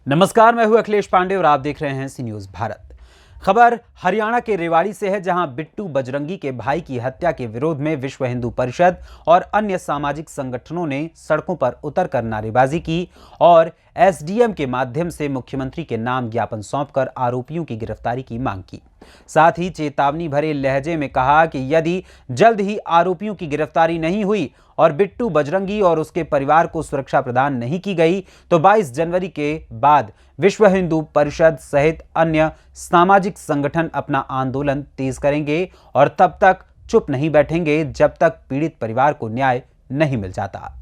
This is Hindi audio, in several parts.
नमस्कार, मैं हूं अखिलेश पांडे और आप देख रहे हैं सी न्यूज भारत। खबर हरियाणा के रेवाड़ी से है, जहां बिट्टू बजरंगी के भाई की हत्या के विरोध में विश्व हिंदू परिषद और अन्य सामाजिक संगठनों ने सड़कों पर उतरकर नारेबाजी की और एसडीएम के माध्यम से मुख्यमंत्री के नाम ज्ञापन सौंपकर आरोपियों की गिरफ्तारी की मांग की। साथ ही चेतावनी भरे लहजे में कहा कि यदि जल्द ही आरोपियों की गिरफ्तारी नहीं हुई और बिट्टू बजरंगी और उसके परिवार को सुरक्षा प्रदान नहीं की गई तो 22 जनवरी के बाद विश्व हिंदू परिषद सहित अन्य सामाजिक संगठन अपना आंदोलन तेज करेंगे और तब तक चुप नहीं बैठेंगे जब तक पीड़ित परिवार को न्याय नहीं मिल जाता।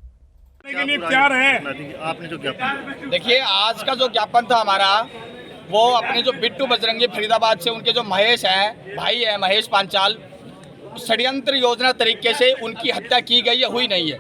क्या है आपने जो ज्ञापन, देखिए आज का जो ज्ञापन था हमारा, वो अपने जो बिट्टू बजरंगी फरीदाबाद से उनके जो महेश है, भाई है महेश पांचाल, षड्यंत्र योजना तरीके से उनकी हत्या की गई है, हुई नहीं है।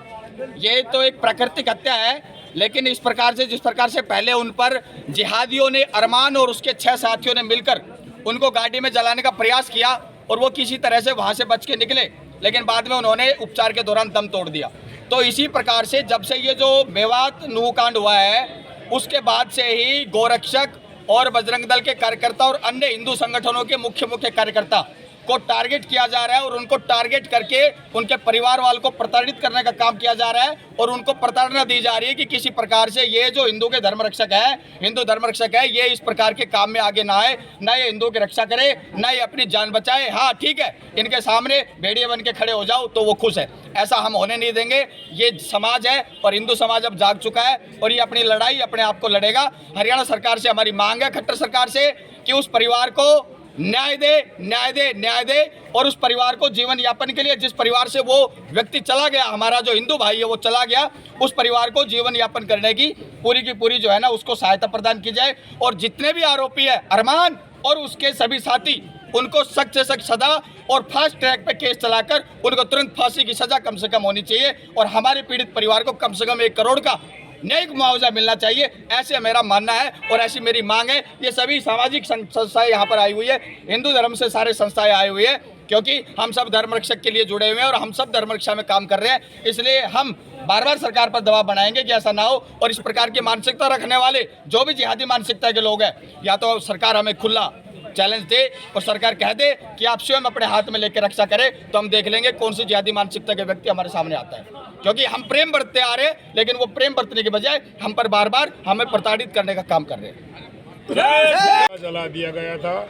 ये तो एक प्राकृतिक हत्या है, लेकिन इस प्रकार से जिस प्रकार से पहले उन पर जिहादियों ने, अरमान और उसके 6 साथियों ने मिलकर उनको गाड़ी में जलाने का प्रयास किया और वो किसी तरह से वहाँ से बच के निकले, लेकिन बाद में उन्होंने उपचार के दौरान दम तोड़ दिया। तो इसी प्रकार से जब से ये जो मेवात नूह कांड हुआ है, उसके बाद से ही गोरक्षक और बजरंग दल के कार्यकर्ता और अन्य हिंदू संगठनों के मुख्य कार्यकर्ता को टारगेट किया जा रहा है और उनको टारगेट करके उनके परिवार वालों को प्रताड़ित करने का काम किया जा रहा है और उनको प्रताड़ना दी जा रही है कि किसी प्रकार से ये जो हिंदू के धर्म रक्षक है, हिंदू धर्म रक्षक है, ये इस प्रकार के काम में आगे ना आए, ना ये हिंदू की रक्षा करे, ना ये अपनी जान बचाए। हाँ ठीक है, इनके सामने भेड़िए बन के खड़े हो जाओ तो वो खुश है, ऐसा हम होने नहीं देंगे। ये समाज है और हिंदू समाज अब जाग चुका है और ये अपनी लड़ाई अपने आप को लड़ेगा। हरियाणा सरकार से हमारी मांग है, खट्टर सरकार से, कि उस परिवार को न्याय दे और उस परिवार को जीवन यापन के लिए, जिस परिवार से वो व्यक्ति चला गया, हमारा जो हिंदू भाई है वो चला गया, उस परिवार को जीवन यापन करने की पूरी जो है ना उसको सहायता प्रदान की जाए। और जितने भी आरोपी है, अरमान और उसके सभी साथी, उनको सख्त से सख्त सजा और फास्ट ट्रैक पे केस चलाकर उनको तुरंत फांसी की सजा कम से कम होनी चाहिए और हमारे पीड़ित परिवार को कम से कम 1 करोड़ का न्यायिक मुआवजा मिलना चाहिए, ऐसे मेरा मानना है और ऐसी मेरी मांग है। ये सभी सामाजिक संस्थाएं यहाँ पर आई हुई है, हिंदू धर्म से सारे संस्थाएं आई हुई है, क्योंकि हम सब धर्म रक्षक के लिए जुड़े हुए हैं और हम सब धर्म रक्षा में काम कर रहे हैं। इसलिए हम बार सरकार पर दबाव बनाएंगे कि ऐसा ना हो और इस प्रकार की मानसिकता रखने वाले जो भी जिहादी मानसिकता के लोग हैं, या तो सरकार हमें खुला चैलेंज दे और सरकार कह दे कि आप स्वयं अपने हाथ में लेकर रक्षा करें, तो हम देख लेंगे कौन सी जिहादी मानसिकता के व्यक्ति हमारे सामने आता है। क्योंकि हम प्रेम बरतते आ रहे हैं, लेकिन वो प्रेम बरतने के बजाय हम पर बार हमें प्रताड़ित करने का काम कर रहे हैं। जला दिया गया था,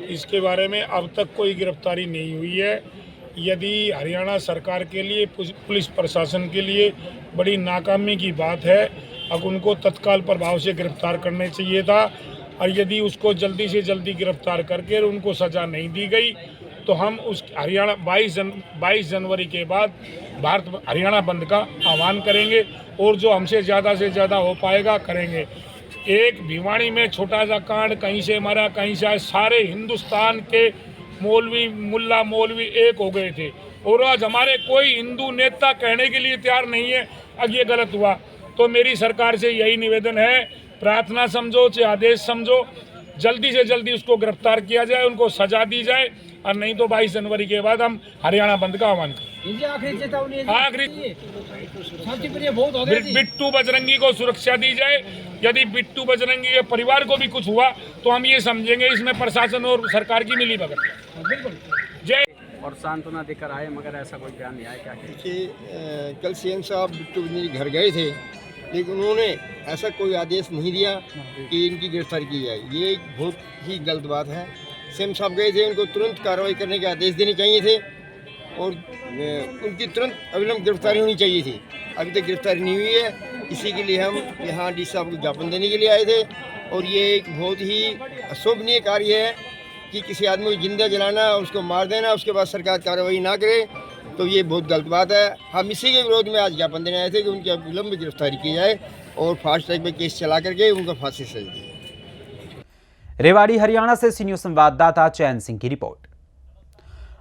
इसके बारे में अब तक कोई गिरफ्तारी नहीं हुई है। यदि हरियाणा सरकार के लिए, पुलिस प्रशासन के लिए बड़ी नाकामी की बात है, अब उनको तत्काल प्रभाव से गिरफ्तार करना चाहिए था और यदि उसको जल्दी से जल्दी गिरफ्तार करके उनको सज़ा नहीं दी गई तो हम उस हरियाणा 22 जनवरी के बाद भारत हरियाणा बंद का आह्वान करेंगे और जो हमसे ज़्यादा से ज़्यादा हो पाएगा करेंगे। एक भिवाड़ी में छोटा सा कांड, कहीं से मरा कहीं से, सारे हिंदुस्तान के मुल्ला मौलवी एक हो गए थे और आज हमारे कोई हिंदू नेता कहने के लिए तैयार नहीं है अब ये गलत हुआ। तो मेरी सरकार से यही निवेदन है, प्रार्थना समझो चाहे आदेश समझो, जल्दी से जल्दी उसको गिरफ्तार किया जाए, उनको सजा दी जाए और नहीं तो 22 जनवरी के बाद हम हरियाणा बंद का आह्वान करें। आखिरी बिट्टू बजरंगी को सुरक्षा दी जाए। यदि बिट्टू बजरंगी के परिवार को भी कुछ हुआ तो हम ये समझेंगे इसमें प्रशासन और सरकार की मिलीभगत। जय और सांत्वना देकर आए, मगर ऐसा कोई बयान नहीं आया। क्या कि कल सीएम साहब बिट्टू बजरंगी घर गए थे, लेकिन उन्होंने ऐसा कोई आदेश नहीं दिया कि इनकी गिरफ्तारी की जाए। ये एक बहुत ही गलत बात है। सीएम साहब गए थे, उनको तुरंत कार्रवाई करने के आदेश देने चाहिए थे और उनकी तुरंत अविलंब गिरफ्तारी होनी चाहिए थी। अभी तक गिरफ्तारी नहीं हुई है, इसी के लिए हम यहाँ डी साहब को ज्ञापन देने के लिए आए थे। और ये एक बहुत ही अशोभनीय कार्य है कि किसी आदमी को जिंदा जलाना, उसको मार देना, उसके बाद सरकार कार्रवाई ना करे, तो ये बहुत गलत बात है। हम इसी के विरोध में आज ज्ञापन देने आए थे कि उनकी विलंब गिरफ्तारी की जाए और फास्ट ट्रैक पे केस चला करके उनको फांसी सजा दी जाए। रेवाड़ी हरियाणा से सी न्यूज संवाददाता चैन सिंह की रिपोर्ट।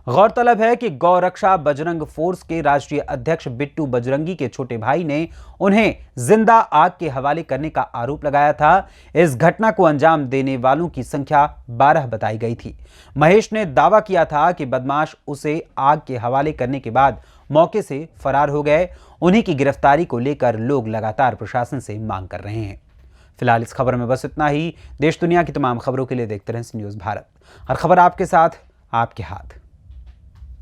गौरतलब है कि गौरक्षा बजरंग फोर्स के राष्ट्रीय अध्यक्ष बिट्टू बजरंगी के छोटे भाई ने उन्हें जिंदा आग के हवाले करने का आरोप लगाया था। इस घटना को अंजाम देने वालों की संख्या 12 बताई गई थी। महेश ने दावा किया था कि बदमाश उसे आग के हवाले करने के बाद मौके से फरार हो गए। उन्हीं की गिरफ्तारी को लेकर लोग लगातार प्रशासन से मांग कर रहे हैं। फिलहाल इस खबर में बस इतना ही। देश दुनिया की तमाम खबरों के लिए देखते रहें सी न्यूज़ भारत। हर खबर आपके साथ, आपके हाथ।